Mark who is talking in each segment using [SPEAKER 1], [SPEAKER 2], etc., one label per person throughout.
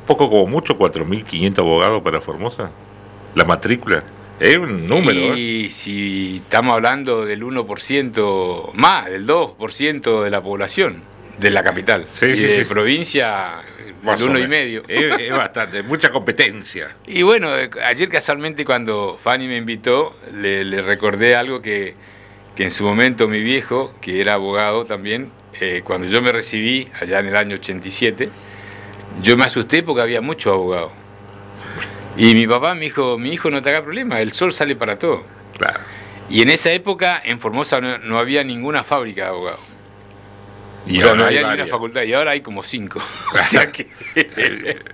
[SPEAKER 1] poco como mucho, 4.500 abogados para Formosa. La matrícula. Es un número,
[SPEAKER 2] Y si estamos hablando del 1% más, del 2% de la población de la capital.
[SPEAKER 1] Sí,
[SPEAKER 2] y
[SPEAKER 1] sí,
[SPEAKER 2] de
[SPEAKER 1] sí.
[SPEAKER 2] provincia,
[SPEAKER 1] Más
[SPEAKER 2] el
[SPEAKER 1] o
[SPEAKER 2] 1,5.
[SPEAKER 1] menos. Es bastante, mucha competencia.
[SPEAKER 2] Y bueno, ayer casualmente cuando Fanny me invitó, le recordé algo que en su momento mi viejo, que era abogado también, cuando yo me recibí allá en el año 87, yo me asusté porque había muchos abogados. Y mi papá me dijo, mi hijo, no te haga problema, el sol sale para todo.
[SPEAKER 1] Claro.
[SPEAKER 2] Y en esa época en Formosa no había ninguna fábrica de abogados.
[SPEAKER 1] Y
[SPEAKER 2] O sea,
[SPEAKER 1] ahora
[SPEAKER 2] no
[SPEAKER 1] hay
[SPEAKER 2] había ni una
[SPEAKER 1] varias.
[SPEAKER 2] facultad, y ahora hay como 5. O sea que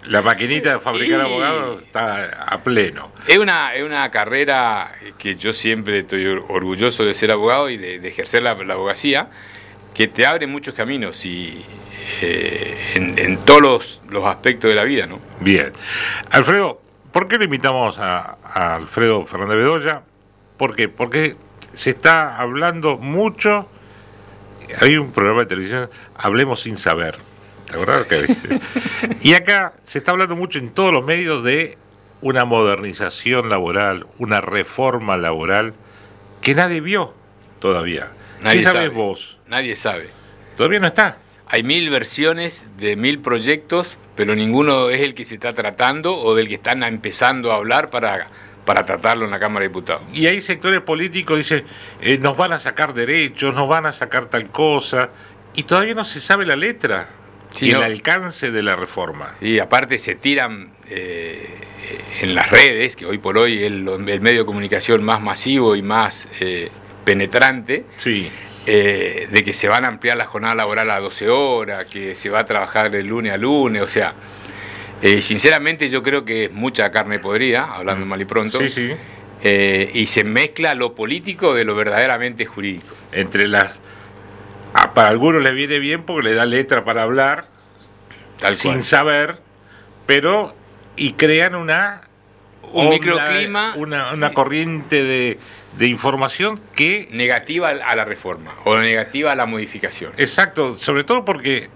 [SPEAKER 1] La maquinita de fabricar
[SPEAKER 2] Y-
[SPEAKER 1] abogados está a pleno.
[SPEAKER 2] es una carrera que yo siempre estoy orgulloso de ser abogado y de ejercer la abogacía, que te abre muchos caminos y en todos los aspectos de la vida, ¿no?
[SPEAKER 1] Bien. Alfredo, ¿por qué le invitamos a Alfredo Fernández Bedoya? ¿Por qué? Porque se está hablando mucho. Hay un programa de televisión, Hablemos sin saber. ¿Te acordás que y acá se está hablando mucho en todos los medios de una modernización laboral, una reforma laboral que nadie vio todavía.
[SPEAKER 2] Nadie
[SPEAKER 1] ¿Qué sabés
[SPEAKER 2] sabe.
[SPEAKER 1] vos?
[SPEAKER 2] Nadie sabe.
[SPEAKER 1] Todavía no está.
[SPEAKER 2] Hay 1000 versiones de 1000 proyectos, pero ninguno es el que se está tratando o del que están empezando a hablar para tratarlo en la Cámara de Diputados.
[SPEAKER 1] Y hay sectores políticos que dicen, nos van a sacar derechos, nos van a sacar tal cosa, y todavía no se sabe la letra
[SPEAKER 2] Sí,
[SPEAKER 1] y el
[SPEAKER 2] no.
[SPEAKER 1] alcance de la reforma.
[SPEAKER 2] Y aparte se tiran en las redes, que hoy por hoy es el medio de comunicación más masivo y más penetrante,
[SPEAKER 1] Sí,
[SPEAKER 2] de que se van a ampliar la jornada laboral a 12 horas, que se va a trabajar de lunes a lunes, o sea, sinceramente yo creo que es mucha carne podrida, hablando mal y pronto,
[SPEAKER 1] sí, sí.
[SPEAKER 2] Y se mezcla lo político de lo verdaderamente jurídico.
[SPEAKER 1] Entre las... para algunos les viene bien porque le da letra para hablar,
[SPEAKER 2] Tal
[SPEAKER 1] sin
[SPEAKER 2] cual.
[SPEAKER 1] saber, pero... y crean
[SPEAKER 2] Un
[SPEAKER 1] onda,
[SPEAKER 2] microclima
[SPEAKER 1] una corriente de información que...
[SPEAKER 2] negativa a la reforma o negativa a la modificación.
[SPEAKER 1] Exacto, sobre todo porque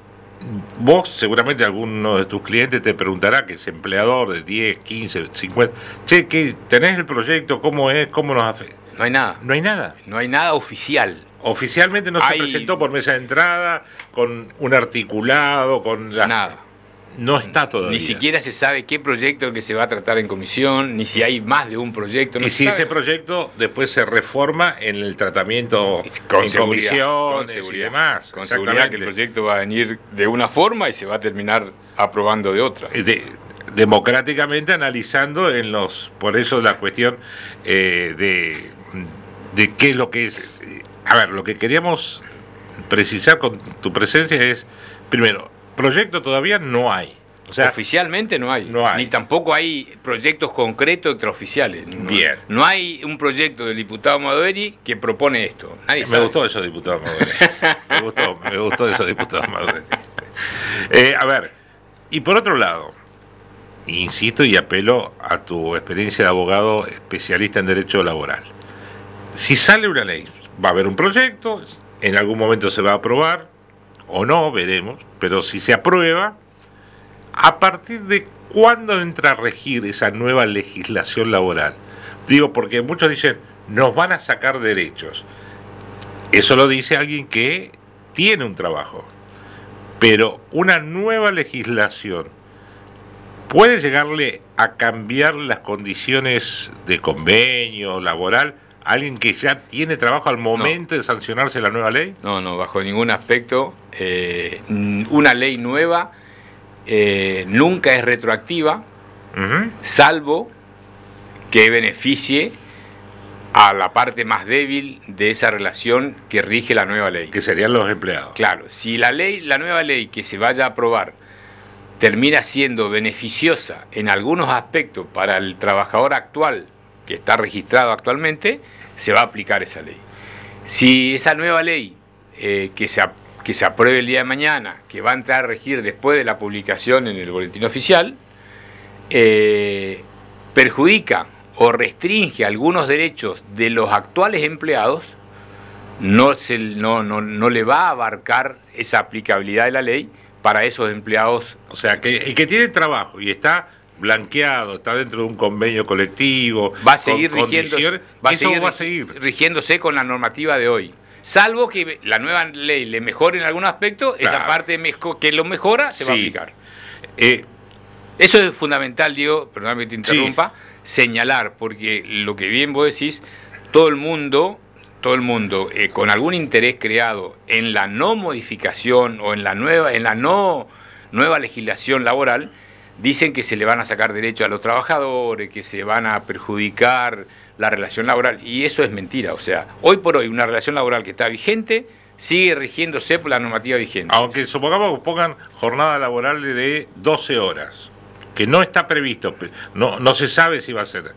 [SPEAKER 1] vos, seguramente alguno de tus clientes te preguntará, que es empleador de 10, 15, 50, che, ¿qué, tenés el proyecto? ¿Cómo es? ¿Cómo nos afecta?
[SPEAKER 2] No hay nada.
[SPEAKER 1] No hay nada.
[SPEAKER 2] No hay nada oficial.
[SPEAKER 1] Oficialmente no se
[SPEAKER 2] Hay-
[SPEAKER 1] presentó por mesa de entrada, con un articulado, con las...
[SPEAKER 2] Nada.
[SPEAKER 1] No está todavía.
[SPEAKER 2] Ni siquiera se sabe qué proyecto es el que se va a tratar en comisión, ni si hay más de un proyecto. No
[SPEAKER 1] Y
[SPEAKER 2] se
[SPEAKER 1] si
[SPEAKER 2] sabe.
[SPEAKER 1] ese proyecto después se reforma en el tratamiento
[SPEAKER 2] Con
[SPEAKER 1] en
[SPEAKER 2] seguridad,
[SPEAKER 1] comisiones
[SPEAKER 2] con seguridad,
[SPEAKER 1] y demás.
[SPEAKER 2] con seguridad que el proyecto va a venir de una forma y se va a terminar aprobando de otra.
[SPEAKER 1] Democráticamente analizando en los... Por eso la cuestión de qué es lo que es... A ver, lo que queríamos precisar con tu presencia es, primero, proyecto todavía no hay. O sea,
[SPEAKER 2] Oficialmente no hay.
[SPEAKER 1] no hay.
[SPEAKER 2] Ni tampoco hay proyectos concretos extraoficiales. No,
[SPEAKER 1] Bien.
[SPEAKER 2] No hay un proyecto del diputado Madoveri que propone esto. Nadie
[SPEAKER 1] me
[SPEAKER 2] sabe.
[SPEAKER 1] gustó eso, diputado Maduro. me gustó eso, diputado Maduro. A ver, y por otro lado, insisto y apelo a tu experiencia de abogado especialista en derecho laboral. Si sale una ley, va a haber un proyecto, en algún momento se va a aprobar, o no, veremos, pero si se aprueba, ¿a partir de cuándo entra a regir esa nueva legislación laboral? Digo, porque muchos dicen, nos van a sacar derechos. Eso lo dice alguien que tiene un trabajo. Pero una nueva legislación puede llegarle a cambiar las condiciones de convenio laboral a alguien que ya tiene trabajo al momento de sancionarse la nueva ley.
[SPEAKER 2] No, bajo ningún aspecto. Una ley nueva nunca es retroactiva, salvo que beneficie a la parte más débil de esa relación que rige la nueva ley.
[SPEAKER 1] Que serían los empleados.
[SPEAKER 2] Claro, si la nueva ley que se vaya a aprobar termina siendo beneficiosa en algunos aspectos para el trabajador actual que está registrado actualmente, se va a aplicar esa ley. Si esa nueva ley que se apruebe el día de mañana, que va a entrar a regir después de la publicación en el boletín oficial, perjudica o restringe algunos derechos de los actuales empleados, no le va a abarcar esa aplicabilidad de la ley para esos empleados.
[SPEAKER 1] O sea, que el que tiene trabajo y está blanqueado, está dentro de un convenio colectivo,
[SPEAKER 2] va a seguir rigiéndose, va a
[SPEAKER 1] seguir
[SPEAKER 2] rigiéndose con la normativa de hoy. Salvo que la nueva ley le mejore en algún aspecto, claro, esa parte que lo mejora se va a aplicar. Eso es fundamental, Diego, perdóname que te interrumpa, señalar, porque lo que bien vos decís, todo el mundo con algún interés creado en la no modificación o en la no nueva legislación laboral, dicen que se le van a sacar derechos a los trabajadores, que se van a perjudicar la relación laboral, y eso es mentira. O sea, hoy por hoy una relación laboral que está vigente sigue rigiéndose por la normativa vigente.
[SPEAKER 1] Aunque supongamos que pongan jornada laboral de 12 horas, que no está previsto, no se sabe si va a ser.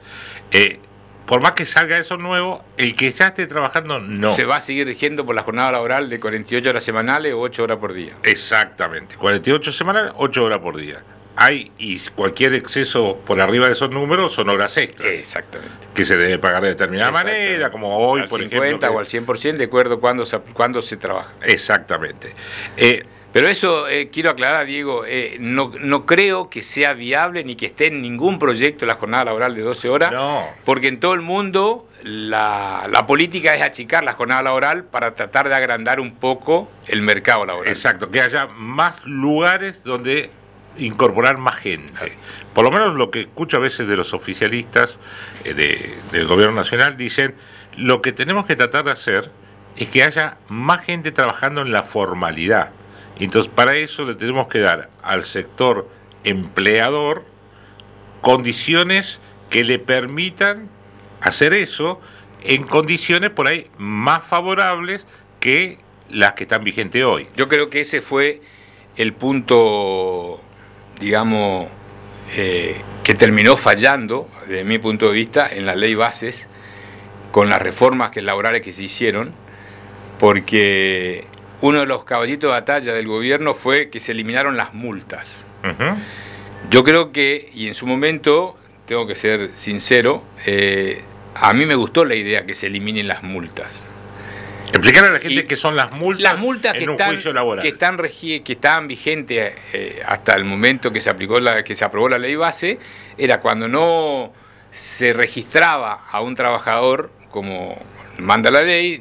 [SPEAKER 1] Por más que salga eso nuevo, el que ya esté trabajando no.
[SPEAKER 2] Se va a seguir rigiendo por la jornada laboral de 48 horas semanales o 8 horas por día.
[SPEAKER 1] Exactamente, 48 semanales, 8 horas por día. Y cualquier exceso por arriba de esos números son horas extras.
[SPEAKER 2] Exactamente.
[SPEAKER 1] Que se debe pagar de determinada manera, como hoy,
[SPEAKER 2] por ejemplo. Al 50 o al 100%, de acuerdo a cuándo se trabaja.
[SPEAKER 1] Exactamente.
[SPEAKER 2] Pero eso, quiero aclarar, Diego, no creo que sea viable ni que esté en ningún proyecto la jornada laboral de 12 horas,
[SPEAKER 1] no,
[SPEAKER 2] porque en todo el mundo la política es achicar la jornada laboral para tratar de agrandar un poco el mercado laboral.
[SPEAKER 1] Exacto, que haya más lugares donde incorporar más gente. Por lo menos lo que escucho a veces de los oficialistas del gobierno nacional, dicen, lo que tenemos que tratar de hacer es que haya más gente trabajando en la formalidad. Entonces, para eso le tenemos que dar al sector empleador condiciones que le permitan hacer eso en condiciones por ahí más favorables que las que están vigentes hoy.
[SPEAKER 2] Yo creo que ese fue el punto, digamos, que terminó fallando, desde mi punto de vista, en la ley bases, con las reformas laborales que se hicieron, porque uno de los caballitos de batalla del gobierno fue que se eliminaron las multas. Yo creo que, y en su momento, tengo que ser sincero, a mí me gustó la idea que se eliminen las multas.
[SPEAKER 1] Explicar a la gente qué son las multas.
[SPEAKER 2] Las multas
[SPEAKER 1] en un juicio laboral.
[SPEAKER 2] que estaban vigentes hasta el momento que se aprobó la ley base, era cuando no se registraba a un trabajador como manda la ley,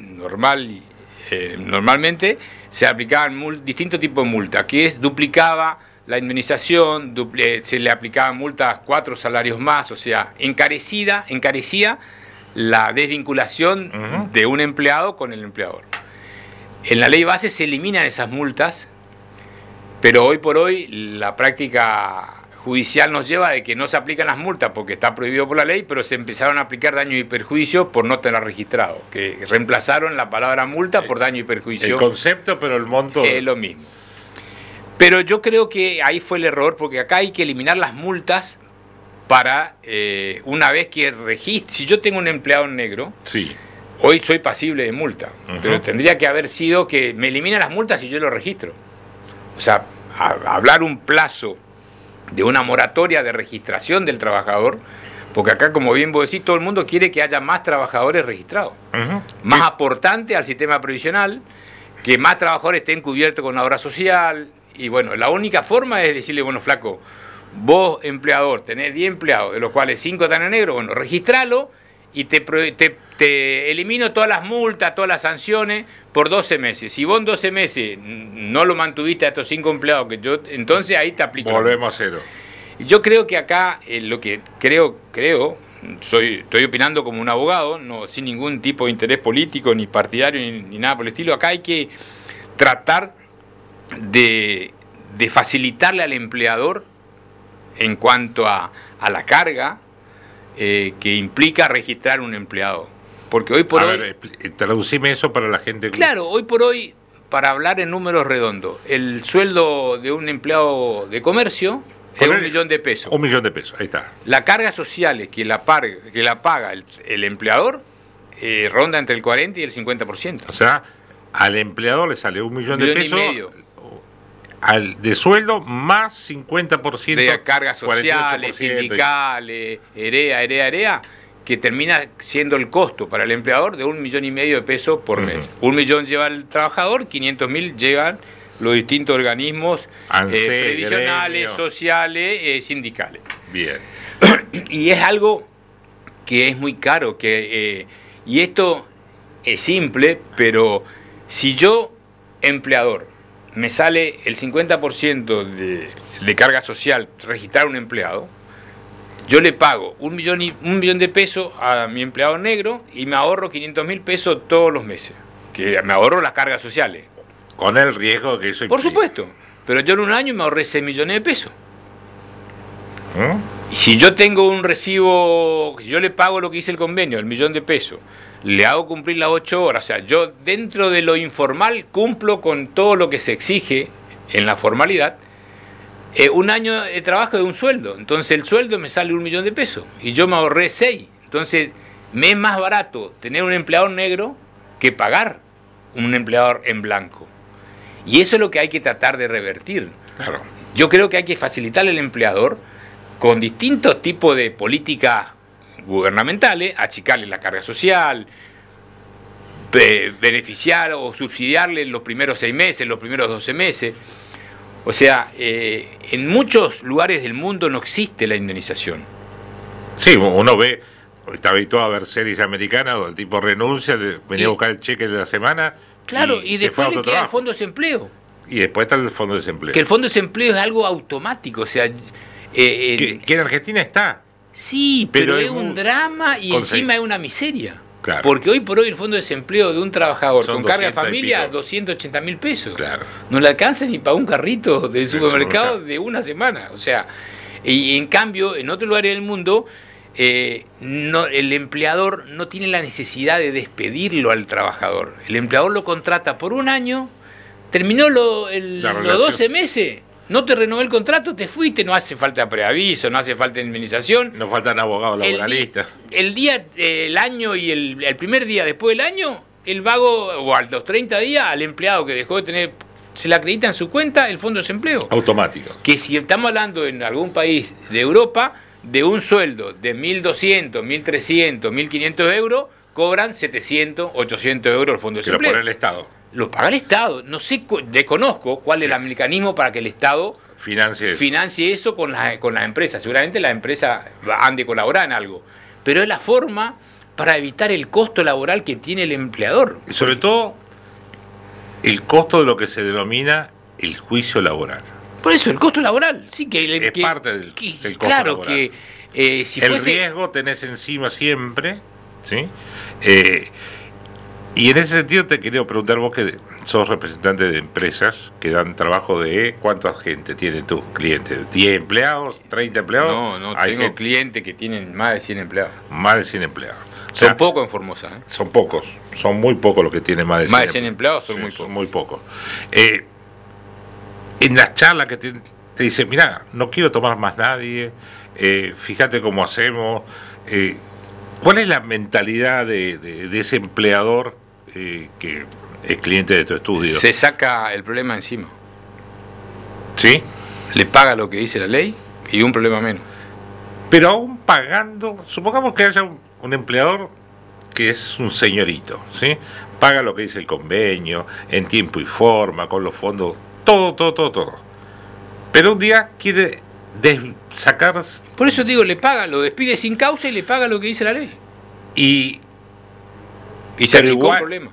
[SPEAKER 2] normalmente se aplicaban distintos tipos de multas, que duplicaba la indemnización, se le aplicaban multas 4 salarios más, o sea, encarecía la desvinculación de un empleado con el empleador. En la ley base se eliminan esas multas, pero hoy por hoy la práctica judicial nos lleva de que no se aplican las multas porque está prohibido por la ley, pero se empezaron a aplicar daños y perjuicios por no tener registrado, que reemplazaron la palabra multa por daño y perjuicio.
[SPEAKER 1] El concepto, pero el monto
[SPEAKER 2] es lo mismo. Pero yo creo que ahí fue el error, porque acá hay que eliminar las multas para una vez que registre. Si yo tengo un empleado negro,
[SPEAKER 1] sí,
[SPEAKER 2] hoy soy pasible de multa, pero tendría que haber sido que me eliminan las multas y yo lo registro. O sea, hablar un plazo de una moratoria de registración del trabajador, porque acá, como bien vos decís, todo el mundo quiere que haya más trabajadores registrados, más aportantes al sistema previsional, que más trabajadores estén cubiertos con la obra social, y bueno, la única forma es decirle, bueno, flaco, vos empleador, tenés 10 empleados, de los cuales 5 están en negro, bueno, registralo y te elimino todas las multas, todas las sanciones por 12 meses. Si vos en 12 meses no lo mantuviste a estos 5 empleados, entonces ahí te aplico.
[SPEAKER 1] Volvemos a cero.
[SPEAKER 2] Yo creo que acá, lo que creo, estoy opinando como un abogado, no sin ningún tipo de interés político, ni partidario, ni nada por el estilo. Acá hay que tratar de facilitarle al empleador en cuanto a la carga que implica registrar un empleado. Porque hoy por hoy...
[SPEAKER 1] traducime eso para la gente.
[SPEAKER 2] Claro, hoy por hoy, para hablar en números redondos, el sueldo de un empleado de comercio es 1 millón de pesos.
[SPEAKER 1] 1 millón de pesos, ahí está.
[SPEAKER 2] La carga social que la paga el empleador ronda entre el 40 y el 50%.
[SPEAKER 1] O sea, al empleador le sale 1 millón de pesos...
[SPEAKER 2] y medio.
[SPEAKER 1] De sueldo más 50%
[SPEAKER 2] de cargas sociales, sindicales, EREA, que termina siendo el costo para el empleador de 1,5 millones de pesos por mes. 1 millón lleva el trabajador, 500.000 llegan los distintos organismos
[SPEAKER 1] ANSES,
[SPEAKER 2] previsionales,
[SPEAKER 1] gremio.
[SPEAKER 2] sociales, sindicales.
[SPEAKER 1] Bien.
[SPEAKER 2] Y es algo que es muy caro, y esto es simple, pero si yo, empleador, me sale el 50% de carga social registrar un empleado, yo le pago un millón de pesos a mi empleado negro y me ahorro 500.000 pesos todos los meses, que me ahorro las cargas sociales.
[SPEAKER 1] Con el riesgo que eso
[SPEAKER 2] Por
[SPEAKER 1] implica.
[SPEAKER 2] supuesto, pero yo en un año me ahorré 6 millones de pesos.
[SPEAKER 1] ¿Mm?
[SPEAKER 2] Y si yo tengo un recibo, si yo le pago lo que dice el convenio, el millón de pesos, le hago cumplir las 8 horas, o sea, yo dentro de lo informal cumplo con todo lo que se exige en la formalidad, un año de trabajo de un sueldo, entonces el sueldo me sale 1 millón de pesos y yo me ahorré 6, entonces me es más barato tener un empleador negro que pagar un empleador en blanco. Y eso es lo que hay que tratar de revertir.
[SPEAKER 1] Claro.
[SPEAKER 2] Yo creo que hay que facilitarle al empleador con distintos tipos de políticas gubernamentales, achicarle la carga social, beneficiar o subsidiarle los primeros 6 meses, los primeros 12 meses. O sea, en muchos lugares del mundo no existe la indemnización.
[SPEAKER 1] Sí, uno ve, está habituado a ver series americanas donde el tipo renuncia, venía a buscar el cheque de la semana.
[SPEAKER 2] Claro, y
[SPEAKER 1] se fue
[SPEAKER 2] después
[SPEAKER 1] a
[SPEAKER 2] le
[SPEAKER 1] otro
[SPEAKER 2] queda el
[SPEAKER 1] trabajo.
[SPEAKER 2] fondo de desempleo.
[SPEAKER 1] Y después está el fondo de desempleo.
[SPEAKER 2] Que el fondo de desempleo es algo automático, o sea...
[SPEAKER 1] que en Argentina está.
[SPEAKER 2] Sí, pero es
[SPEAKER 1] muy
[SPEAKER 2] un drama y
[SPEAKER 1] conseguido.
[SPEAKER 2] encima es una miseria.
[SPEAKER 1] Claro.
[SPEAKER 2] Porque hoy por hoy el fondo de desempleo de un trabajador
[SPEAKER 1] Son
[SPEAKER 2] con carga de
[SPEAKER 1] 200 y
[SPEAKER 2] familia,
[SPEAKER 1] pico.
[SPEAKER 2] 280.000 pesos.
[SPEAKER 1] Claro.
[SPEAKER 2] No le alcanza ni para un carrito del supermercado
[SPEAKER 1] supermercado.
[SPEAKER 2] de una semana. O sea, y en cambio, en otros lugares del mundo, el empleador no tiene la necesidad de despedirlo al trabajador. El empleador lo contrata por un año, terminó los
[SPEAKER 1] relación.
[SPEAKER 2] 12 meses. No te renové el contrato, te fuiste, no hace falta preaviso, no hace falta indemnización.
[SPEAKER 1] No faltan abogados laboralistas.
[SPEAKER 2] El año y el primer día después del año, el vago, o a los 30 días, al empleado que dejó de tener, se le acredita en su cuenta el fondo de desempleo.
[SPEAKER 1] Automático.
[SPEAKER 2] Que si estamos hablando en algún país de Europa, de un sueldo de 1.200, 1.300, 1.500 euros, cobran 700, 800 euros el fondo de
[SPEAKER 1] Que lo
[SPEAKER 2] desempleo.
[SPEAKER 1] pone el Estado.
[SPEAKER 2] Lo paga el Estado. No sé, desconozco cuál es el mecanismo para que el Estado financie eso con las empresas. Seguramente las empresas han de colaborar en algo. Pero es la forma para evitar el costo laboral que tiene el empleador.
[SPEAKER 1] Y sobre todo, el costo de lo que se denomina el juicio laboral.
[SPEAKER 2] Por eso, el costo laboral. Sí,
[SPEAKER 1] Es parte del costo
[SPEAKER 2] claro,
[SPEAKER 1] laboral.
[SPEAKER 2] que si
[SPEAKER 1] el
[SPEAKER 2] fuese...
[SPEAKER 1] riesgo tenés encima siempre, ¿sí? Y en ese sentido te quería preguntar, vos que sos representante de empresas que dan trabajo de ¿cuánta gente tienen tus clientes? ¿10 empleados? ¿30 empleados?
[SPEAKER 2] No,
[SPEAKER 1] Hay
[SPEAKER 2] tengo
[SPEAKER 1] gente-
[SPEAKER 2] clientes que tienen más de 100 empleados.
[SPEAKER 1] Más de 100 empleados. O
[SPEAKER 2] Son
[SPEAKER 1] sea,
[SPEAKER 2] pocos en Formosa, ¿eh?
[SPEAKER 1] Son pocos, son muy pocos los que tienen más de 100
[SPEAKER 2] Más de 100 empleados son
[SPEAKER 1] Sí,
[SPEAKER 2] muy pocos.
[SPEAKER 1] Son muy pocos. En las charlas que te dicen, mirá, no quiero tomar más nadie, fíjate cómo hacemos. ¿Cuál es la mentalidad de ese empleador que es cliente de tu estudio?
[SPEAKER 2] Se saca el problema encima.
[SPEAKER 1] ¿Sí?
[SPEAKER 2] Le paga lo que dice la ley y un problema menos.
[SPEAKER 1] Pero aún pagando, supongamos que haya un empleador que es un señorito, ¿sí? Paga lo que dice el convenio, en tiempo y forma, con los fondos, todo. Pero un día quiere sacar...
[SPEAKER 2] Por eso digo, le paga, lo despide sin causa y le paga lo que dice la ley.
[SPEAKER 1] Y
[SPEAKER 2] se
[SPEAKER 1] pero
[SPEAKER 2] achicó el problema.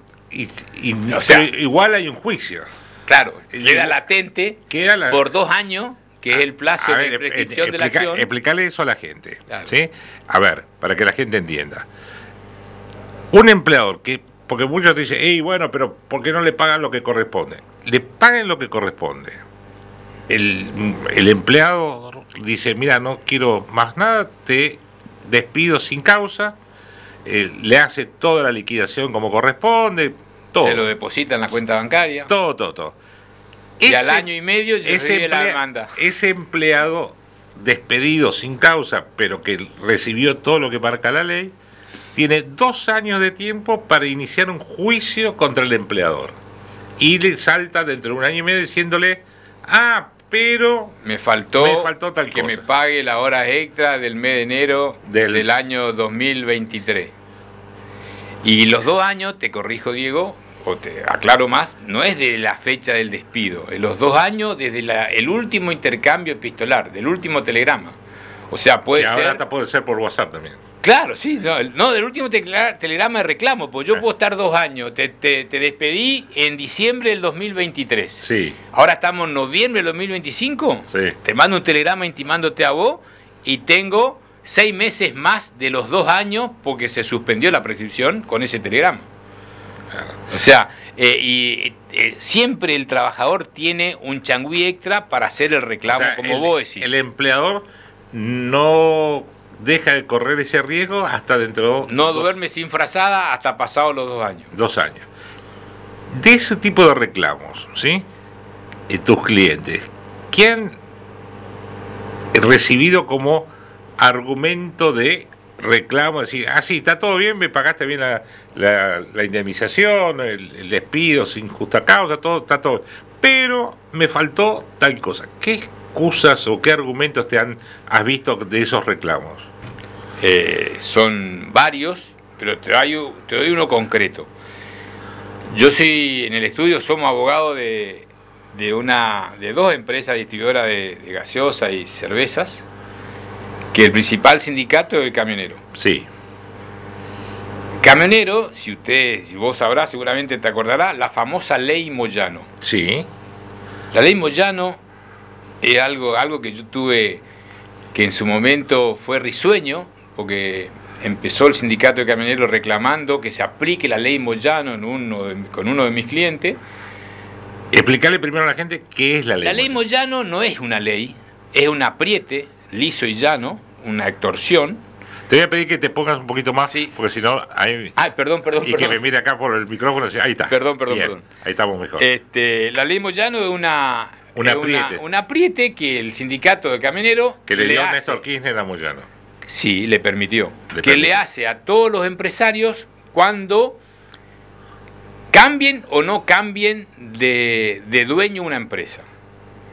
[SPEAKER 1] O sea, igual hay un juicio.
[SPEAKER 2] Claro, queda latente
[SPEAKER 1] Queda
[SPEAKER 2] por 2 años, que es el plazo
[SPEAKER 1] A
[SPEAKER 2] de
[SPEAKER 1] ver,
[SPEAKER 2] prescripción de la acción.
[SPEAKER 1] explicarle eso a la gente.
[SPEAKER 2] Claro.
[SPEAKER 1] ¿Sí? A ver, para que la gente entienda. Un empleador que, porque muchos dicen, bueno, pero ¿por qué no le pagan lo que corresponde? Le paguen lo que corresponde. El empleado dice, mira, no quiero más nada, te despido sin causa, le hace toda la liquidación como corresponde, todo.
[SPEAKER 2] Se lo deposita en la cuenta bancaria.
[SPEAKER 1] Todo.
[SPEAKER 2] Y al año y medio recibe la demanda.
[SPEAKER 1] Ese empleado despedido sin causa, pero que recibió todo lo que marca la ley, tiene 2 años de tiempo para iniciar un juicio contra el empleador. Y le salta dentro de 1 año y medio diciéndole, pero
[SPEAKER 2] me faltó
[SPEAKER 1] tal
[SPEAKER 2] que
[SPEAKER 1] cosa.
[SPEAKER 2] me pague la hora extra del mes de enero del año 2023. Y los 2 años, te corrijo Diego, o te aclaro más, no es de la fecha del despido, es los 2 años desde el último intercambio epistolar, del último telegrama. O sea, puede
[SPEAKER 1] que
[SPEAKER 2] ser...
[SPEAKER 1] ahora puede ser por WhatsApp también.
[SPEAKER 2] Claro, sí, no, del último telegrama de reclamo, pues yo puedo estar 2 años, te despedí en diciembre del 2023.
[SPEAKER 1] Sí.
[SPEAKER 2] Ahora estamos en noviembre del 2025,
[SPEAKER 1] Sí.
[SPEAKER 2] te mando un telegrama intimándote a vos y tengo 6 meses más de los 2 años porque se suspendió la prescripción con ese telegrama. O sea, siempre el trabajador tiene un changüí extra para hacer el reclamo,
[SPEAKER 1] O sea,
[SPEAKER 2] como vos decís.
[SPEAKER 1] El empleador no deja de correr ese riesgo hasta dentro de
[SPEAKER 2] No duerme sin frazada hasta pasados los 2 años.
[SPEAKER 1] 2 años. De ese tipo de reclamos, ¿sí? Tus clientes, ¿qué han recibido como argumento de reclamo? Decir, sí, está todo bien, me pagaste bien la indemnización, el despido sin justa causa, todo está todo, pero me faltó tal cosa. ¿Qué excusas o qué argumentos has visto de esos reclamos?
[SPEAKER 2] Son varios, pero te doy uno concreto. Yo en el estudio somos abogados de 2 empresas distribuidoras de gaseosa y cervezas, que el principal sindicato es el camionero.
[SPEAKER 1] Sí.
[SPEAKER 2] Camionero, si vos sabrás, seguramente te acordarás, la famosa ley Moyano.
[SPEAKER 1] Sí.
[SPEAKER 2] La ley Moyano es algo que yo tuve, que en su momento fue risueño, porque empezó el sindicato de camioneros reclamando que se aplique la ley Moyano con uno de mis clientes.
[SPEAKER 1] Explicarle primero a la gente qué es la ley.
[SPEAKER 2] La ley Moyano no es una ley, es un apriete liso y llano, una extorsión.
[SPEAKER 1] Te voy a pedir que te pongas un poquito más,
[SPEAKER 2] sí,
[SPEAKER 1] porque si no...
[SPEAKER 2] perdón.
[SPEAKER 1] Que me mire acá por el micrófono, ahí está.
[SPEAKER 2] Perdón.
[SPEAKER 1] Ahí estamos mejor.
[SPEAKER 2] La ley Moyano es un apriete que el sindicato de camioneros...
[SPEAKER 1] Que le dio Néstor Kirchner a Moyano.
[SPEAKER 2] Sí, le permitió. Le hace a todos los empresarios cuando cambien o no cambien de dueño una empresa.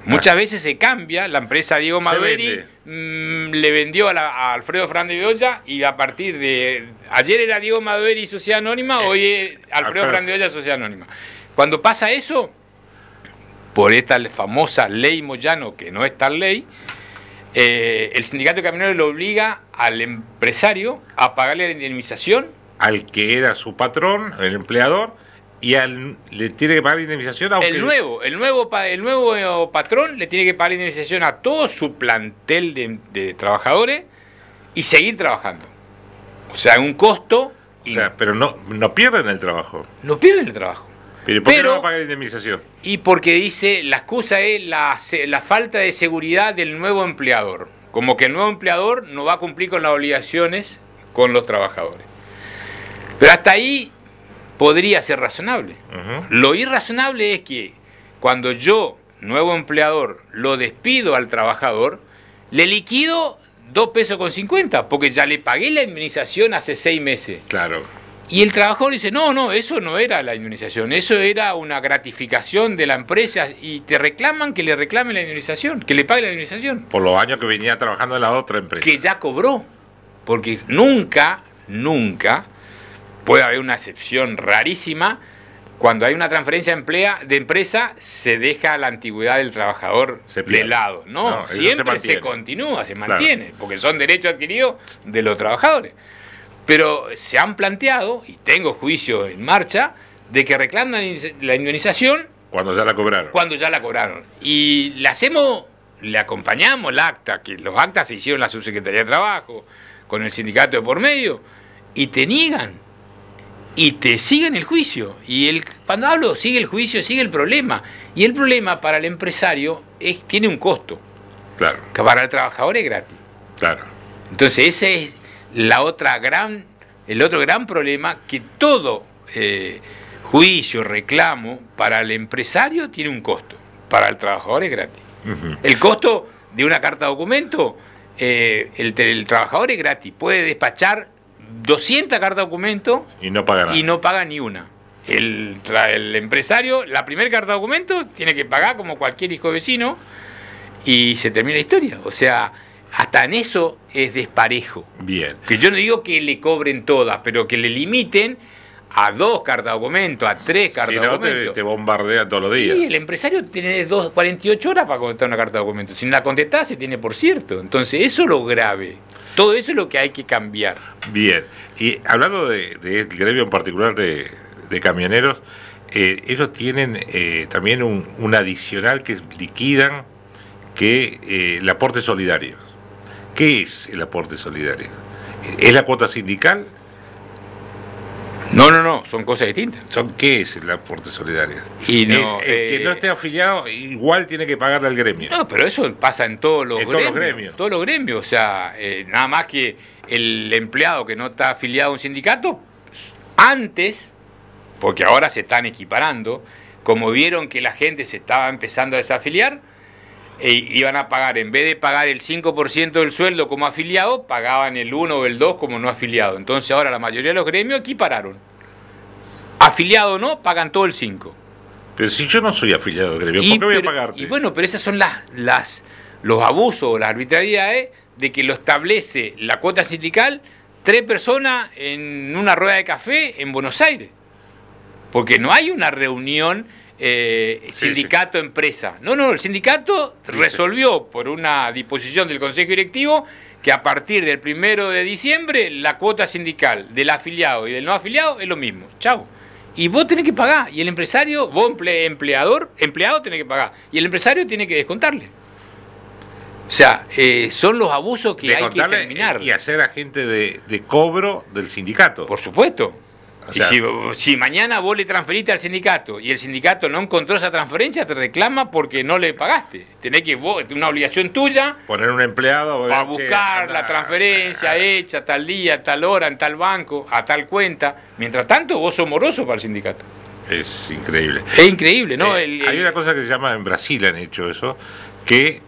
[SPEAKER 2] Muchas veces se cambia, la empresa Diego Madoveri le vendió a Alfredo Fernández de Olla, y a partir de... Ayer era Diego Madoveri Sociedad Anónima, hoy es Alfredo Fernández de Olla Sociedad Anónima. Cuando pasa eso, por esta famosa ley Moyano, que no es tal ley, el sindicato de camioneros le obliga al empresario a pagarle la indemnización.
[SPEAKER 1] Al que era su patrón, el empleador, y le tiene que pagar la indemnización. Aunque... El
[SPEAKER 2] nuevo patrón le tiene que pagar la indemnización a todo su plantel de trabajadores y seguir trabajando. O sea, un costo...
[SPEAKER 1] pero no pierden el trabajo.
[SPEAKER 2] No pierden el trabajo.
[SPEAKER 1] ¿Pero por qué no va a pagar la indemnización?
[SPEAKER 2] Y porque dice, la excusa es la falta de seguridad del nuevo empleador. Como que el nuevo empleador no va a cumplir con las obligaciones con los trabajadores. Pero hasta ahí podría ser razonable. Lo irrazonable es que cuando yo, nuevo empleador, lo despido al trabajador, le liquido 2,50 pesos, porque ya le pagué la indemnización hace 6 meses.
[SPEAKER 1] Claro.
[SPEAKER 2] Y el trabajador dice, no, eso no era la indemnización, eso era una gratificación de la empresa, y te reclaman que le reclamen la indemnización, que le pague la indemnización.
[SPEAKER 1] Por los años que venía trabajando en la otra empresa.
[SPEAKER 2] Que ya cobró, porque nunca puede haber una excepción rarísima. Cuando hay una transferencia de empresa, se deja la antigüedad del trabajador de lado. No, siempre se continúa, se mantiene, claro, porque son derechos adquiridos de los trabajadores. Pero se han planteado, y tengo juicio en marcha, de que reclaman la indemnización
[SPEAKER 1] cuando ya la cobraron.
[SPEAKER 2] Cuando ya la cobraron. Y le acompañamos el acta, que los actas se hicieron en la Subsecretaría de Trabajo, con el sindicato de por medio, y te niegan. Y te siguen el juicio. Y cuando hablo, sigue el juicio, sigue el problema. Y el problema para el empresario tiene un costo.
[SPEAKER 1] Claro.
[SPEAKER 2] Que para el trabajador es gratis.
[SPEAKER 1] Claro.
[SPEAKER 2] Entonces ese es el otro gran problema, que todo juicio, reclamo, para el empresario tiene un costo. Para el trabajador es gratis. El costo de una carta de documento, el trabajador es gratis. Puede despachar 200 cartas de documento
[SPEAKER 1] y no paga nada.
[SPEAKER 2] Y no paga ni una. El empresario, la primera carta de documento, tiene que pagar como cualquier hijo vecino, y se termina la historia. O sea, hasta en eso es desparejo.
[SPEAKER 1] Bien.
[SPEAKER 2] Que yo no digo que le cobren todas, pero que le limiten a 2 cartas documento, a 3 cartas
[SPEAKER 1] Si no,
[SPEAKER 2] documento.
[SPEAKER 1] te bombardean todos los días.
[SPEAKER 2] Sí, el empresario tiene 48 horas para contestar una carta de documento. Si no la contestás, se tiene por cierto. Entonces, eso es lo grave. Todo eso es lo que hay que cambiar.
[SPEAKER 1] Bien, y hablando del gremio en particular de camioneros, ellos tienen también un adicional que liquidan, que el aporte solidario. ¿Qué es el aporte solidario? ¿Es la cuota sindical?
[SPEAKER 2] No, son cosas distintas.
[SPEAKER 1] ¿Qué es el aporte solidario?
[SPEAKER 2] Y no,
[SPEAKER 1] el que no esté afiliado igual tiene que pagarle al gremio.
[SPEAKER 2] No, pero eso pasa en todos los
[SPEAKER 1] gremios.
[SPEAKER 2] Todos los gremios. O sea, nada más que el empleado que no está afiliado a un sindicato, antes, porque ahora se están equiparando, como vieron que la gente se estaba empezando a desafiliar, iban a pagar, en vez de pagar el 5% del sueldo como afiliado, pagaban el 1 o el 2 como no afiliado. Entonces ahora la mayoría de los gremios equipararon. Afiliado o no, pagan todo el 5%.
[SPEAKER 1] Pero si yo no soy afiliado al gremio, ¿por qué voy a pagarte?
[SPEAKER 2] Y bueno, pero esas son los abusos, las arbitrariedades de que lo establece la cuota sindical 3 personas en una rueda de café en Buenos Aires. Porque no hay una reunión sindicato-empresa. No, el sindicato resolvió por una disposición del Consejo Directivo que a partir del 1 de diciembre la cuota sindical del afiliado y del no afiliado es lo mismo. Chau. Y vos tenés que pagar. Y el empresario, vos empleado tenés que pagar. Y el empresario tiene que descontarle. O sea, son los abusos que hay que terminar.
[SPEAKER 1] Y hacer agente de cobro del sindicato.
[SPEAKER 2] Por supuesto.
[SPEAKER 1] O sea,
[SPEAKER 2] y si mañana vos le transferiste al sindicato y el sindicato no encontró esa transferencia, te reclama porque no le pagaste. Tenés que vos, una obligación tuya,
[SPEAKER 1] poner un empleado
[SPEAKER 2] para buscar la transferencia hecha tal día, tal hora, en tal banco, a tal cuenta. Mientras tanto, vos sos moroso para el sindicato.
[SPEAKER 1] Es increíble.
[SPEAKER 2] Es increíble, ¿no?
[SPEAKER 1] Hay una cosa que se llama, en Brasil han hecho eso, que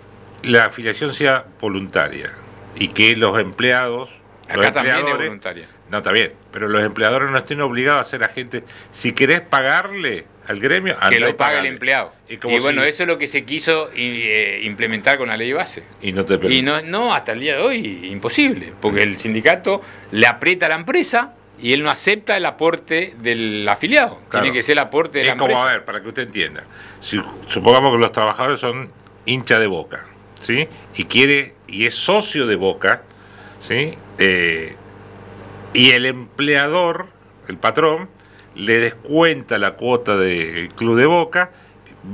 [SPEAKER 1] la afiliación sea voluntaria y que los empleados,
[SPEAKER 2] acá también es voluntaria.
[SPEAKER 1] No, está bien, pero los empleadores no estén obligados a ser agentes. Si querés pagarle al gremio,
[SPEAKER 2] que lo pague el empleado.
[SPEAKER 1] Y
[SPEAKER 2] bueno, eso es lo que se quiso implementar con la ley base.
[SPEAKER 1] Y no te permite.
[SPEAKER 2] Y no, hasta el día de hoy, imposible, porque el sindicato le aprieta a la empresa y él no acepta el aporte del afiliado.
[SPEAKER 1] Claro.
[SPEAKER 2] Tiene que ser el aporte de la empresa.
[SPEAKER 1] Es como, a ver, para que usted entienda, si supongamos que los trabajadores son hincha de Boca, ¿sí? Y es socio de Boca, ¿sí? Y el empleador, el patrón, le descuenta la cuota del club de Boca,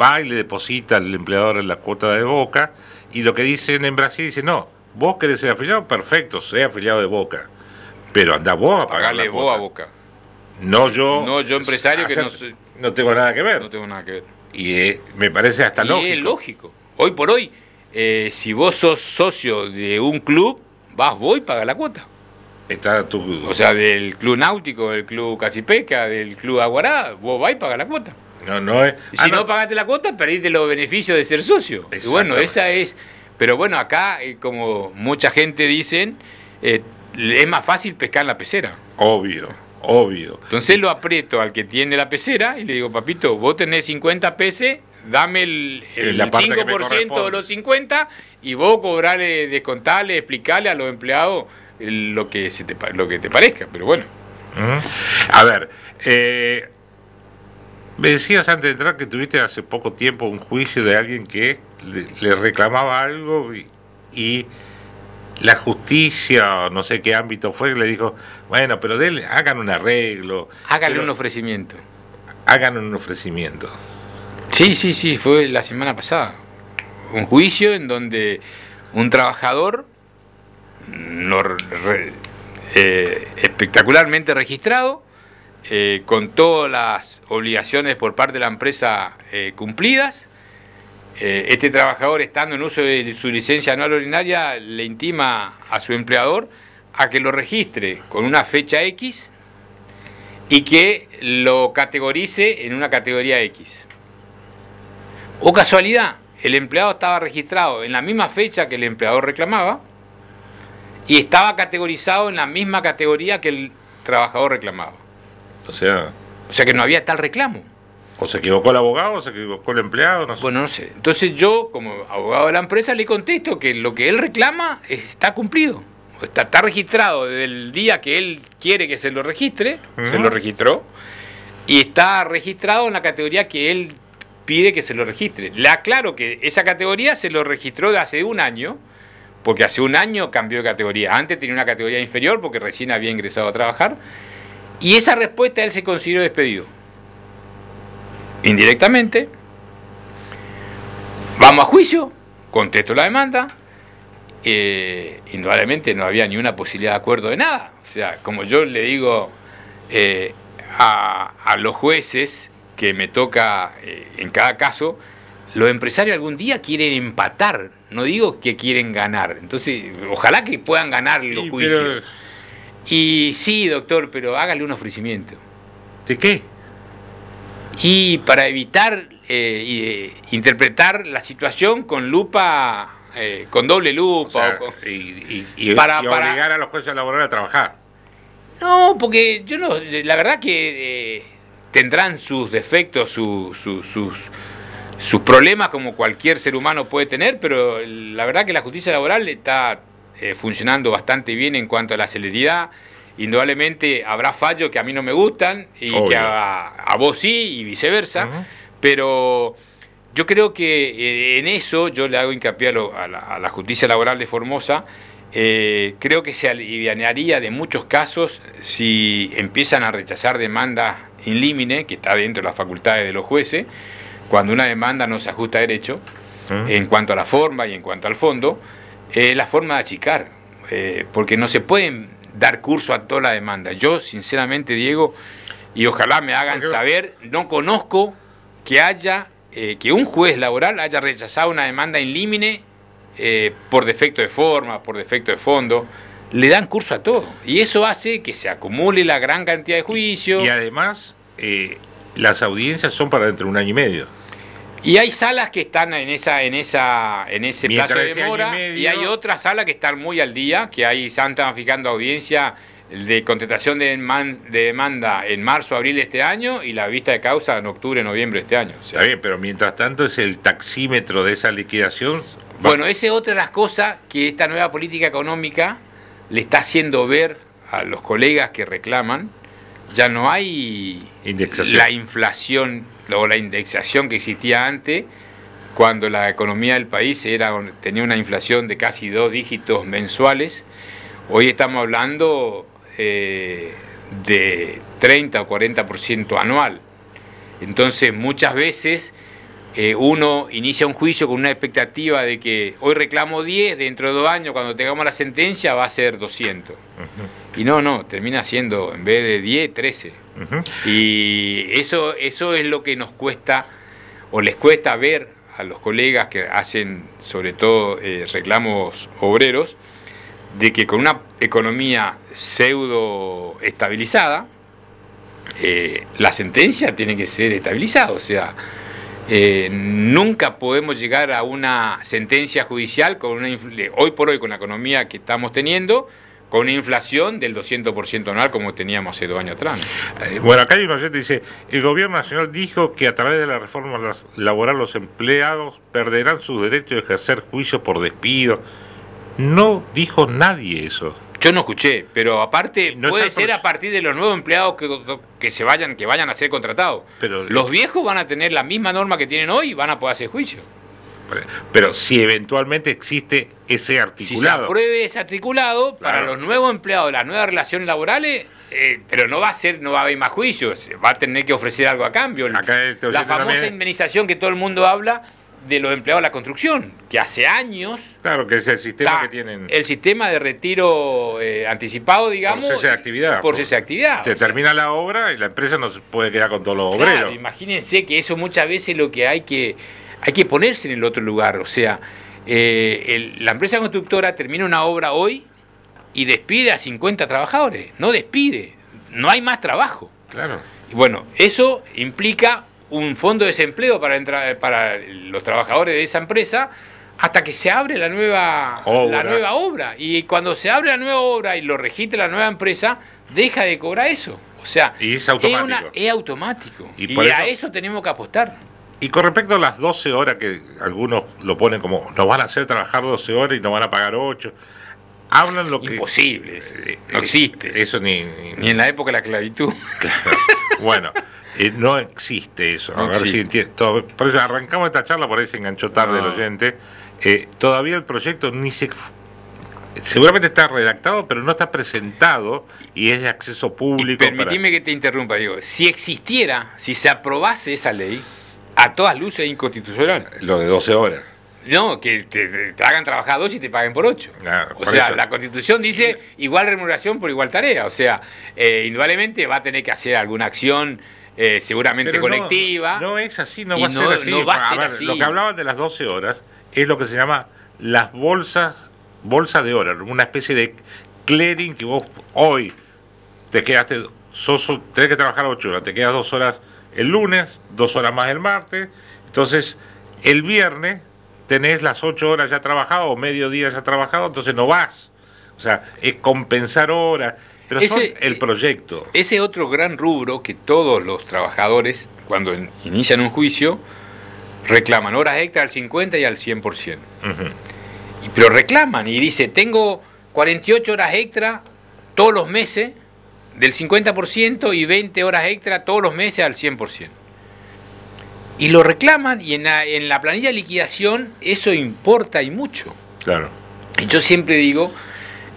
[SPEAKER 1] va y le deposita al empleador en la cuota de Boca, y lo que dicen en Brasil, dicen, no, vos querés ser afiliado, perfecto, sé afiliado de Boca, pero anda vos a pagarle
[SPEAKER 2] vos a Boca.
[SPEAKER 1] No yo.
[SPEAKER 2] No yo empresario que
[SPEAKER 1] no tengo nada que ver.
[SPEAKER 2] No tengo nada que ver.
[SPEAKER 1] Y me parece hasta lógico.
[SPEAKER 2] Y es lógico. Hoy por hoy, si vos sos socio de un club, vos y pagas la cuota.
[SPEAKER 1] Está
[SPEAKER 2] o sea, del club náutico, del club cacipeca, del club aguará, vos vas y pagas la cuota.
[SPEAKER 1] No es.
[SPEAKER 2] Y si no pagaste la cuota, perdiste los beneficios de ser socio. Y bueno, esa es. Pero bueno, acá, como mucha gente dicen, es más fácil pescar en la pecera.
[SPEAKER 1] Obvio.
[SPEAKER 2] Entonces lo aprieto al que tiene la pecera y le digo, papito, vos tenés 50 peces, dame el 5% de los 50 y vos cobrarle, descontarle, explicarle a los empleados lo que te parezca, pero bueno.
[SPEAKER 1] A ver, me decías antes de entrar que tuviste hace poco tiempo un juicio de alguien que le reclamaba algo y la justicia, no sé qué ámbito fue, le dijo, bueno, pero hagan un arreglo.
[SPEAKER 2] Háganle un ofrecimiento.
[SPEAKER 1] Hagan un ofrecimiento.
[SPEAKER 2] Sí, fue la semana pasada. Un juicio en donde un trabajador espectacularmente registrado, con todas las obligaciones por parte de la empresa cumplidas. Este trabajador, estando en uso de su licencia anual ordinaria, le intima a su empleador a que lo registre con una fecha X y que lo categorice en una categoría X. O casualidad, el empleado estaba registrado en la misma fecha que el empleador reclamaba y estaba categorizado en la misma categoría que el trabajador reclamaba.
[SPEAKER 1] O sea
[SPEAKER 2] que no había tal reclamo.
[SPEAKER 1] ¿O se equivocó el abogado o se equivocó el empleado? No sé.
[SPEAKER 2] Bueno, no sé. Entonces yo, como abogado de la empresa, le contesto que lo que él reclama está cumplido. O está registrado desde el día que él quiere que se lo registre, se lo registró, y está registrado en la categoría que él pide que se lo registre. Le aclaro que esa categoría se lo registró de hace un año, porque hace un año cambió de categoría. Antes tenía una categoría inferior porque recién había ingresado a trabajar, y esa respuesta él se consideró despedido. Indirectamente, vamos a juicio, contesto la demanda, indudablemente no había ni una posibilidad de acuerdo de nada. O sea, como yo le digo a los jueces que me toca en cada caso, los empresarios algún día quieren empatar, no digo que quieren ganar. Entonces, ojalá que puedan ganar los juicios. Y sí, doctor, pero hágale un ofrecimiento.
[SPEAKER 1] ¿De qué?
[SPEAKER 2] Y para evitar interpretar la situación con lupa, con doble lupa.
[SPEAKER 1] O sea, y obligar a los jueces laborales a trabajar.
[SPEAKER 2] No, porque yo no, la verdad que tendrán sus defectos, sus problemas como cualquier ser humano puede tener, pero la verdad que la justicia laboral está funcionando bastante bien en cuanto a la celeridad. Indudablemente habrá fallos que a mí no me gustan y obvio, que a vos sí y viceversa, pero yo creo que en eso yo le hago hincapié a la justicia laboral de Formosa. Creo que se alivianaría de muchos casos si empiezan a rechazar demandas in limine, que está dentro de las facultades de los jueces, cuando una demanda no se ajusta a derecho, en cuanto a la forma y en cuanto al fondo, la forma de achicar, porque no se pueden dar curso a toda la demanda. Yo, sinceramente, Diego, y ojalá me hagan saber, no conozco que haya, que un juez laboral haya rechazado una demanda in limine por defecto de forma, por defecto de fondo. Le dan curso a todo, y eso hace que se acumule la gran cantidad de juicios.
[SPEAKER 1] Y además, las audiencias son para dentro de un año y medio.
[SPEAKER 2] Y hay salas que están en ese plazo de demora, y hay otras salas que están muy al día, que ahí se están fijando audiencia de contestación de demanda en marzo, abril de este año, y la vista de causa en octubre, noviembre de este año. O sea,
[SPEAKER 1] está bien, pero mientras tanto es el taxímetro de esa liquidación.
[SPEAKER 2] Bueno, esa es otra de las cosas que esta nueva política económica le está haciendo ver a los colegas que reclaman. Ya no hay la inflación o la indexación que existía antes, cuando la economía del país tenía una inflación de casi 2 dígitos mensuales. Hoy estamos hablando de 30 o 40% anual. Entonces, muchas veces uno inicia un juicio con una expectativa de que hoy reclamo 10, dentro de 2 años, cuando tengamos la sentencia, va a ser 200. Y no, termina siendo, en vez de 10, 13. Y eso es lo que nos cuesta, o les cuesta ver a los colegas que hacen, sobre todo, reclamos obreros, de que con una economía pseudo estabilizada, la sentencia tiene que ser estabilizada. O sea, nunca podemos llegar a una sentencia judicial hoy por hoy, con la economía que estamos teniendo, con una inflación del 200% anual como teníamos hace 2 años atrás.
[SPEAKER 1] Bueno, acá hay un oyente que dice: el gobierno nacional dijo que a través de la reforma laboral los empleados perderán su derecho de ejercer juicio por despido. No dijo nadie eso.
[SPEAKER 2] Yo no escuché, pero aparte puede ser a partir de los nuevos empleados que vayan a ser contratados. Pero los viejos van a tener la misma norma que tienen hoy y van a poder hacer juicio.
[SPEAKER 1] Pero si eventualmente existe ese articulado.
[SPEAKER 2] Si se apruebe ese articulado, claro, para los nuevos empleados de las nuevas relaciones laborales, pero no va a haber más juicios, va a tener que ofrecer algo a cambio. La famosa indemnización que todo el mundo habla de los empleados de la construcción, que hace años...
[SPEAKER 1] Claro, que es el sistema que tienen...
[SPEAKER 2] El sistema de retiro anticipado, digamos...
[SPEAKER 1] Por cese de actividad.
[SPEAKER 2] Por cese de actividad.
[SPEAKER 1] Se termina la obra y la empresa no se puede quedar con todos los obreros.
[SPEAKER 2] Claro, imagínense que eso muchas veces lo que hay que ponerse en el otro lugar. O sea, la empresa constructora termina una obra hoy y despide a 50 trabajadores. No despide, no hay más trabajo.
[SPEAKER 1] Claro.
[SPEAKER 2] Y bueno, eso implica un fondo de desempleo para los trabajadores de esa empresa hasta que se abre la nueva obra. Y cuando se abre la nueva obra y lo registra la nueva empresa, deja de cobrar eso. O sea,
[SPEAKER 1] y es automático.
[SPEAKER 2] Es automático. Y a eso tenemos que apostar.
[SPEAKER 1] Y con respecto a las 12 horas, que algunos lo ponen como nos van a hacer trabajar 12 horas y nos van a pagar 8, hablan lo que...
[SPEAKER 2] Imposible, no existe.
[SPEAKER 1] Eso ni
[SPEAKER 2] en la época de la esclavitud.
[SPEAKER 1] Claro. Bueno, no existe eso.
[SPEAKER 2] No
[SPEAKER 1] a ver
[SPEAKER 2] existe.
[SPEAKER 1] si entiendo. Por eso arrancamos esta charla, por ahí se enganchó tarde el oyente. Todavía el proyecto ni se... Seguramente está redactado, pero no está presentado y es de acceso público.
[SPEAKER 2] Permitime que te interrumpa, digo, si existiera, si se aprobase esa ley, a todas luces es inconstitucional.
[SPEAKER 1] Lo de 12 horas.
[SPEAKER 2] No, que te hagan trabajar 2 y te paguen por 8.
[SPEAKER 1] Claro,
[SPEAKER 2] O
[SPEAKER 1] por
[SPEAKER 2] sea,
[SPEAKER 1] eso.
[SPEAKER 2] la Constitución dice igual remuneración por igual tarea. O sea, indudablemente va a tener que hacer alguna acción seguramente
[SPEAKER 1] Pero
[SPEAKER 2] colectiva.
[SPEAKER 1] No es así, no
[SPEAKER 2] y
[SPEAKER 1] va a ser así.
[SPEAKER 2] no va a ser
[SPEAKER 1] ver,
[SPEAKER 2] así.
[SPEAKER 1] Lo que hablaban de las 12 horas es lo que se llama las bolsas de horas, una especie de clearing que vos hoy te quedaste, tenés que trabajar 8 horas, te quedas 2 horas el lunes, 2 horas más el martes, entonces el viernes tenés las 8 horas ya trabajadas o medio día ya trabajado, entonces no vas. O sea, es compensar horas, pero son el proyecto.
[SPEAKER 2] Ese otro gran rubro que todos los trabajadores, cuando inician un juicio, reclaman horas extra al 50 y al 100%. Pero reclaman y dice, tengo 48 horas extra todos los meses del 50% y 20 horas extra todos los meses al 100%. Y lo reclaman y en la planilla de liquidación eso importa y mucho.
[SPEAKER 1] Claro.
[SPEAKER 2] Y yo siempre digo,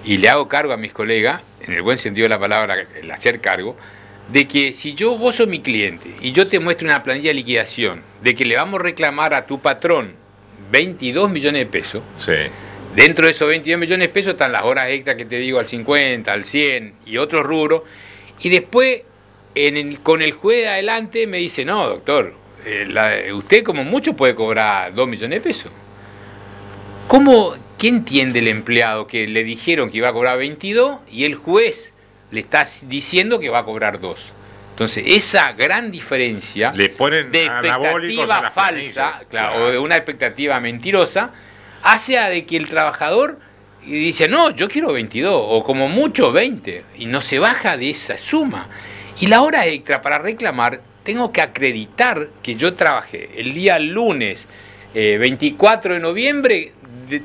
[SPEAKER 2] y le hago cargo a mis colegas, en el buen sentido de la palabra, el hacer cargo, de que si vos sos mi cliente y yo te muestro una planilla de liquidación de que le vamos a reclamar a tu patrón 22 millones de pesos,
[SPEAKER 1] sí.
[SPEAKER 2] Dentro de esos 22 millones de pesos están las horas extras que te digo al 50, al 100 y otros rubros, y después con el juez adelante me dice, no doctor, usted como mucho puede cobrar 2 millones de pesos. ¿Qué entiende el empleado que le dijeron que iba a cobrar 22 y el juez le está diciendo que va a cobrar 2? Entonces, esa gran diferencia
[SPEAKER 1] le ponen
[SPEAKER 2] de expectativa falsa, claro, o de una expectativa mentirosa, hace a de que el trabajador dice, no, yo quiero 22, o como mucho 20, y no se baja de esa suma. Y la hora extra para reclamar, tengo que acreditar que yo trabajé el día lunes 24 de noviembre,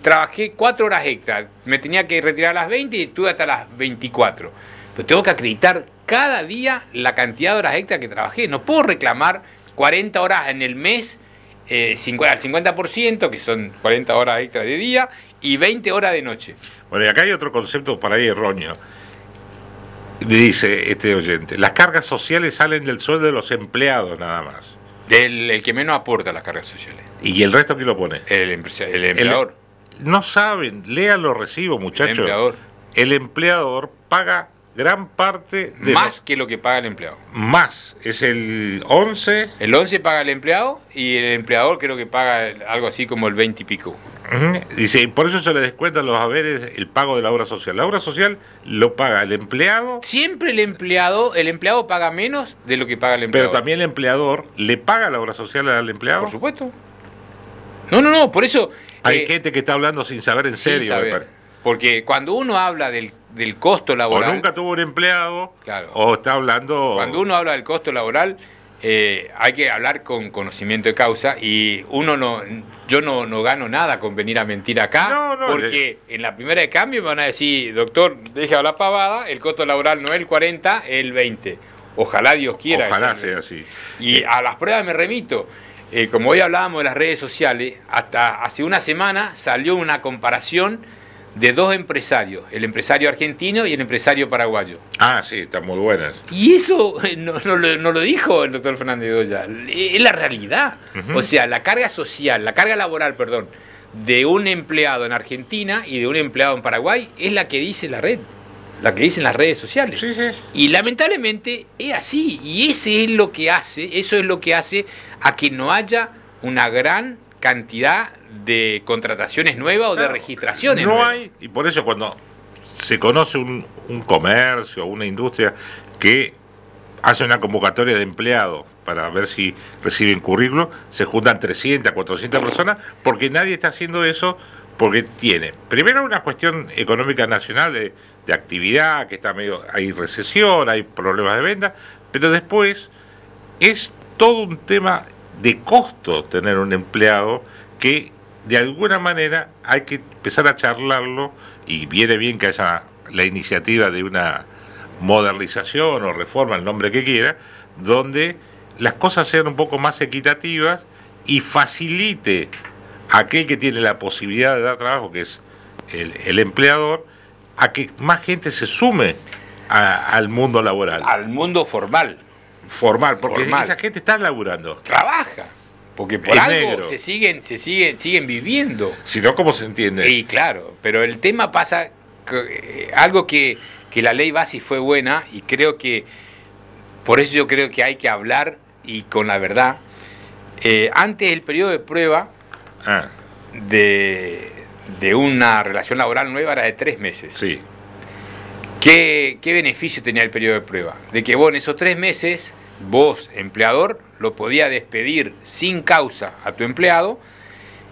[SPEAKER 2] trabajé 4 horas extra, me tenía que retirar a las 20 y estuve hasta las 24. Pero tengo que acreditar cada día la cantidad de horas extra que trabajé. No puedo reclamar 40 horas en el mes, al 50%, que son 40 horas extra de día, y 20 horas de noche.
[SPEAKER 1] Bueno, y acá hay otro concepto para ahí erróneo. Dice este oyente, las cargas sociales salen del sueldo de los empleados nada más.
[SPEAKER 2] El que menos aporta las cargas sociales.
[SPEAKER 1] ¿Y el resto quién lo pone?
[SPEAKER 2] El empleador.
[SPEAKER 1] No saben, lean los recibos, muchachos.
[SPEAKER 2] El empleador.
[SPEAKER 1] El empleador paga gran parte de
[SPEAKER 2] más que lo que paga el empleado.
[SPEAKER 1] Más, es el 11.
[SPEAKER 2] El 11 paga el empleado y el empleador creo que paga algo así como el 20 y pico.
[SPEAKER 1] Dice, por eso se le descuentan los haberes el pago de la obra social. La obra social lo paga el empleado.
[SPEAKER 2] Siempre el empleado paga menos de lo que paga el empleador.
[SPEAKER 1] Pero también el empleador le paga la obra social al empleado.
[SPEAKER 2] Por supuesto. No, por eso...
[SPEAKER 1] Hay gente que está hablando sin saber en serio.
[SPEAKER 2] Sin saber. Porque cuando uno habla del costo laboral...
[SPEAKER 1] O nunca tuvo un empleado,
[SPEAKER 2] claro,
[SPEAKER 1] o está hablando...
[SPEAKER 2] Cuando uno habla del costo laboral, hay que hablar con conocimiento de causa, y yo no gano nada con venir a mentir acá, porque en la primera de cambio me van a decir, doctor, deje hablar pavada, el costo laboral no es el 40, es el 20. Ojalá Dios quiera.
[SPEAKER 1] Ojalá sea así.
[SPEAKER 2] Y a las pruebas me remito. Como hoy hablábamos de las redes sociales, hasta hace una semana salió una comparación de 2 empresarios, el empresario argentino y el empresario paraguayo.
[SPEAKER 1] Ah, sí, están muy buenas.
[SPEAKER 2] Y eso no lo dijo el doctor Fernández de Goya, es la realidad. O sea, la carga laboral, de un empleado en Argentina y de un empleado en Paraguay es la que dice la red, la que dicen las redes sociales.
[SPEAKER 1] Sí.
[SPEAKER 2] Y lamentablemente es así, y eso es lo que hace a que no haya una gran cantidad de contrataciones nuevas o de registraciones nuevas.
[SPEAKER 1] No hay, y por eso cuando se conoce un comercio o una industria que hace una convocatoria de empleados para ver si reciben currículum, se juntan 300, 400 personas, porque nadie está haciendo eso, porque tiene, primero, una cuestión económica nacional de actividad, que está hay recesión, hay problemas de venta, pero después es todo un tema de costo tener un empleado que de alguna manera hay que empezar a charlarlo, y viene bien que haya la iniciativa de una modernización o reforma, el nombre que quiera, donde las cosas sean un poco más equitativas y facilite a aquel que tiene la posibilidad de dar trabajo, que es el empleador, a que más gente se sume al mundo laboral.
[SPEAKER 2] Al mundo formal.
[SPEAKER 1] Formal, porque esa gente está laburando.
[SPEAKER 2] Trabaja. Porque por
[SPEAKER 1] Es
[SPEAKER 2] algo
[SPEAKER 1] negro.
[SPEAKER 2] siguen viviendo.
[SPEAKER 1] Si no, ¿cómo se entiende?
[SPEAKER 2] Y claro, pero el tema pasa, algo que la ley Bassi fue buena, y creo que, por eso yo creo que hay que hablar y con la verdad. Antes el periodo de prueba de una relación laboral nueva era de 3 meses.
[SPEAKER 1] Sí.
[SPEAKER 2] ¿Qué beneficio tenía el periodo de prueba? De que vos en esos 3 meses, vos, empleador, lo podías despedir sin causa a tu empleado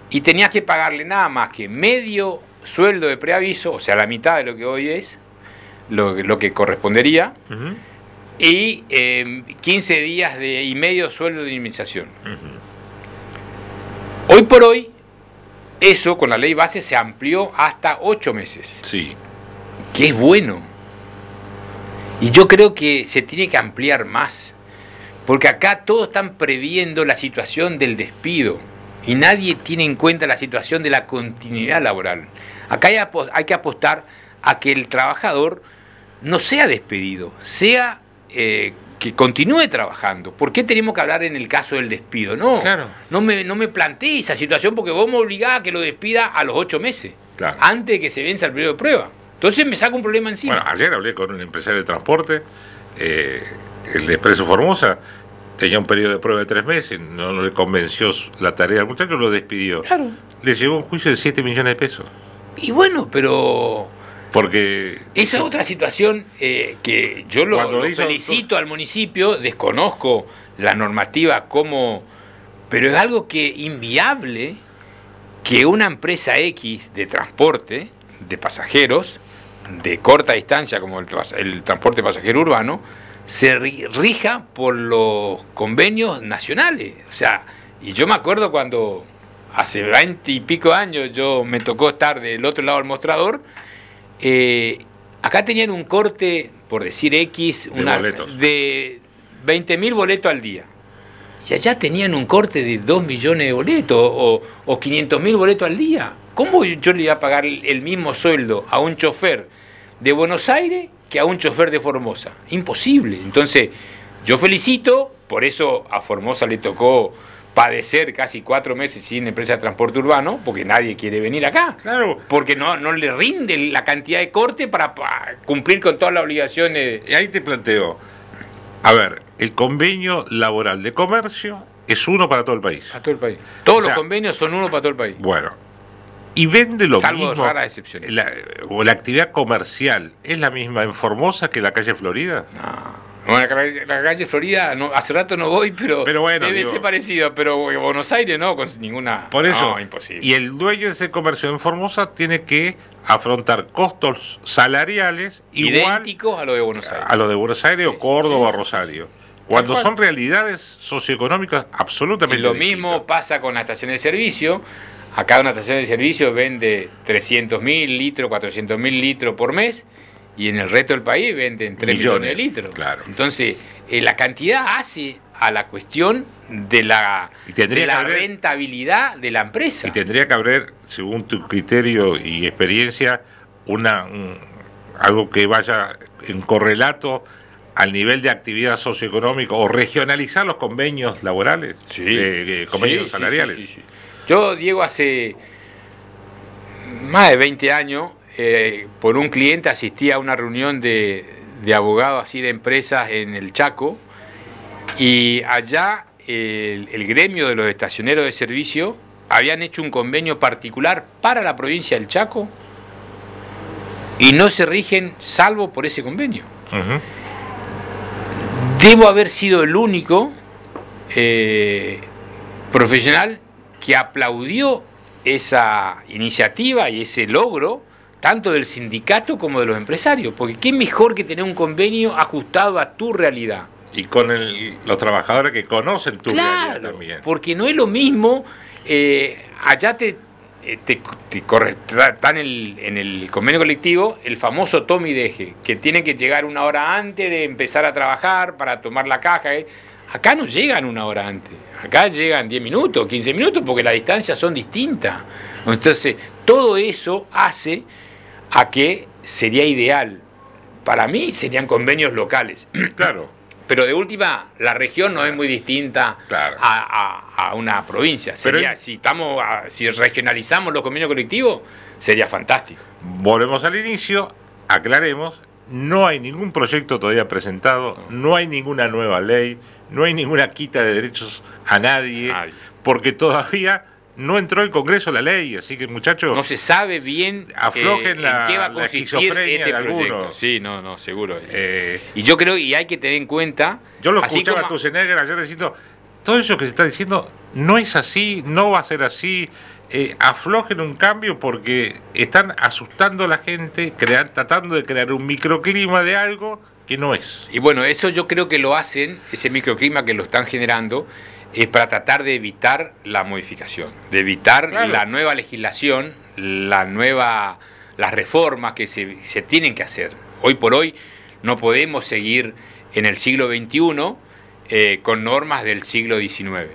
[SPEAKER 2] y tenías que pagarle nada más que medio sueldo de preaviso, o sea, la mitad de lo que hoy es, lo que correspondería, y 15 días y medio sueldo de indemnización. Hoy por hoy, eso con la ley base se amplió hasta 8 meses.
[SPEAKER 1] Sí.
[SPEAKER 2] Que es bueno. Y yo creo que se tiene que ampliar más. Porque acá todos están previendo la situación del despido. Y nadie tiene en cuenta la situación de la continuidad laboral. Acá hay que apostar a que el trabajador no sea despedido, sea que continúe trabajando. ¿Por qué tenemos que hablar en el caso del despido? No,
[SPEAKER 1] claro.
[SPEAKER 2] no me planteé esa situación, porque vos me obligás a que lo despida a los 8 meses,
[SPEAKER 1] claro,
[SPEAKER 2] antes de que se venza el periodo de prueba. Entonces me saca un problema encima.
[SPEAKER 1] Bueno, ayer hablé con un empresario de transporte, el de Expreso Formosa, tenía un periodo de prueba de 3 meses, no le convenció la tarea al muchacho, lo despidió.
[SPEAKER 2] Claro.
[SPEAKER 1] Le llegó un juicio de 7 millones de pesos.
[SPEAKER 2] Y bueno, pero...
[SPEAKER 1] Porque...
[SPEAKER 2] Esa es otra situación que yo lo felicito al municipio, desconozco la normativa como... Pero es algo que inviable que una empresa X de transporte, de pasajeros, de corta distancia como el transporte pasajero urbano, se rija por los convenios nacionales. O sea, y yo me acuerdo cuando hace 20 y pico años yo me tocó estar del otro lado del mostrador, acá tenían un corte, por decir X, de 20.000 boletos al día. Y allá tenían un corte de 2 millones de boletos o 500.000 boletos al día. ¿Cómo yo le iba a pagar el mismo sueldo a un chofer de Buenos Aires que a un chofer de Formosa? Imposible. Entonces, yo felicito, por eso a Formosa le tocó padecer casi 4 meses sin empresa de transporte urbano, porque nadie quiere venir acá.
[SPEAKER 1] Claro.
[SPEAKER 2] Porque no le rinde la cantidad de corte para cumplir con todas las obligaciones.
[SPEAKER 1] Y ahí te planteo, a ver, el convenio laboral de comercio es uno para todo el país.
[SPEAKER 2] Para todo el país. Todos los convenios son uno para todo el país.
[SPEAKER 1] Bueno, y vende lo
[SPEAKER 2] salvo
[SPEAKER 1] mismo.
[SPEAKER 2] Raras excepciones.
[SPEAKER 1] La actividad comercial es la misma en Formosa que en la calle Florida.
[SPEAKER 2] No, la calle Florida, no, hace rato no voy, pero
[SPEAKER 1] bueno,
[SPEAKER 2] debe ser parecido, pero Buenos Aires no, con ninguna...
[SPEAKER 1] Por eso,
[SPEAKER 2] no, imposible.
[SPEAKER 1] Y el dueño de ese comercio en Formosa tiene que afrontar costos salariales
[SPEAKER 2] idénticos a lo de Buenos Aires.
[SPEAKER 1] A lo de Buenos Aires o Córdoba o Rosario. Cuando son realidades socioeconómicas absolutamente
[SPEAKER 2] distintas. Y lo mismo pasa con las estaciones de servicio. Acá una estación de servicio vende 300.000 litros, 400.000 litros por mes, y en el resto del país venden 3 millones de litros.
[SPEAKER 1] Claro.
[SPEAKER 2] Entonces, la cantidad hace a la cuestión de la rentabilidad de la empresa.
[SPEAKER 1] Y tendría que haber, según tu criterio y experiencia, algo que vaya en correlato al nivel de actividad socioeconómica, o regionalizar los convenios laborales, convenios salariales.
[SPEAKER 2] Sí. Yo, Diego, hace más de 20 años, por un cliente asistí a una reunión de abogados así de empresas en el Chaco, y allá el gremio de los estacioneros de servicio habían hecho un convenio particular para la provincia del Chaco y no se rigen salvo por ese convenio. Debo haber sido el único profesional que aplaudió esa iniciativa y ese logro, tanto del sindicato como de los empresarios, porque qué mejor que tener un convenio ajustado a tu realidad.
[SPEAKER 1] Y con los trabajadores que conocen tu realidad también.
[SPEAKER 2] Porque no es lo mismo, allá está en el convenio colectivo el famoso tome y deje, que tienen que llegar una hora antes de empezar a trabajar para tomar la caja. Acá no llegan una hora antes, acá llegan 10 minutos, 15 minutos, porque las distancias son distintas. Entonces, todo eso hace a que sería ideal. Para mí serían convenios locales.
[SPEAKER 1] Claro.
[SPEAKER 2] Pero de última, la región no es muy distinta a una provincia. Sería, si regionalizamos los convenios colectivos, sería fantástico.
[SPEAKER 1] Volvemos al inicio, aclaremos, no hay ningún proyecto todavía presentado, no hay ninguna nueva ley, no hay ninguna quita de derechos a nadie, porque todavía no entró el Congreso la ley, así que muchachos...
[SPEAKER 2] No se sabe bien
[SPEAKER 1] aflojen
[SPEAKER 2] en qué va a consistir este proyecto. Sí, no, seguro. Y yo creo, y hay que tener en cuenta...
[SPEAKER 1] Yo lo escuchaba a Tusenegger ayer diciendo, todo eso que se está diciendo no es así, no va a ser así, aflojen un cambio porque están asustando a la gente, tratando de crear un microclima de algo que no es.
[SPEAKER 2] Y bueno, eso yo creo que lo hacen, ese microclima que lo están generando, para tratar de evitar la modificación, de evitar la nueva legislación, las reformas que se tienen que hacer. Hoy por hoy no podemos seguir en el siglo XXI con normas del siglo XIX,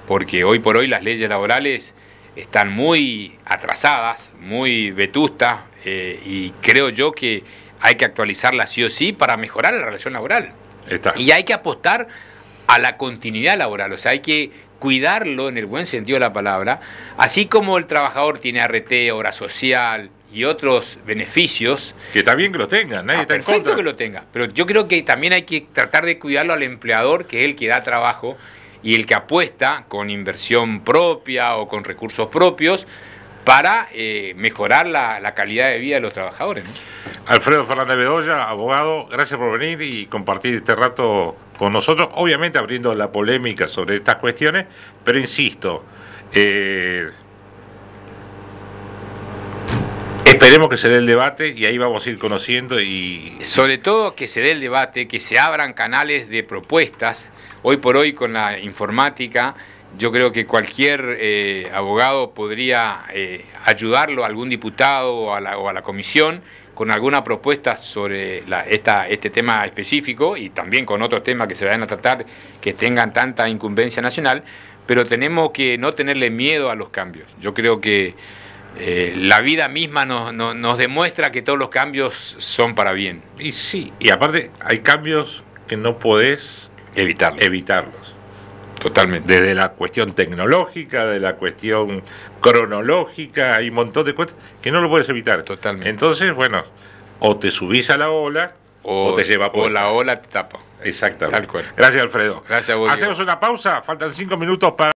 [SPEAKER 2] porque hoy por hoy las leyes laborales están muy atrasadas, muy vetustas, y creo yo que hay que actualizarlas sí o sí para mejorar la relación laboral. Y hay que apostar a la continuidad laboral, o sea, hay que cuidarlo en el buen sentido de la palabra, así como el trabajador tiene ART, obra social y otros beneficios.
[SPEAKER 1] Que está bien que lo tenga, nadie está en contra.
[SPEAKER 2] Perfecto que lo tenga, pero yo creo que también hay que tratar de cuidarlo al empleador, que es el que da trabajo y el que apuesta con inversión propia o con recursos propios para mejorar la calidad de vida de los trabajadores, ¿no?
[SPEAKER 1] Alfredo Fernández Bedoya, abogado, gracias por venir y compartir este rato con nosotros, obviamente abriendo la polémica sobre estas cuestiones, pero insisto, esperemos que se dé el debate y ahí vamos a ir conociendo y...
[SPEAKER 2] Sobre todo que se dé el debate, que se abran canales de propuestas. Hoy por hoy con la informática, yo creo que cualquier abogado podría ayudarlo a algún diputado o a la comisión con alguna propuesta sobre este tema específico y también con otros temas que se vayan a tratar que tengan tanta incumbencia nacional, pero tenemos que no tenerle miedo a los cambios. Yo creo que la vida misma nos demuestra que todos los cambios son para bien.
[SPEAKER 1] Y sí, y aparte hay cambios que no podés evitarlos.
[SPEAKER 2] Totalmente.
[SPEAKER 1] Desde la cuestión tecnológica, de la cuestión cronológica, hay un montón de cosas que no lo puedes evitar.
[SPEAKER 2] Totalmente.
[SPEAKER 1] Entonces, bueno, o te subís a la ola o te lleva por
[SPEAKER 2] la ola te tapa.
[SPEAKER 1] Exactamente.
[SPEAKER 2] Tal cual.
[SPEAKER 1] Gracias, Alfredo.
[SPEAKER 2] Gracias a vos.
[SPEAKER 1] Hacemos una pausa, faltan 5 minutos para...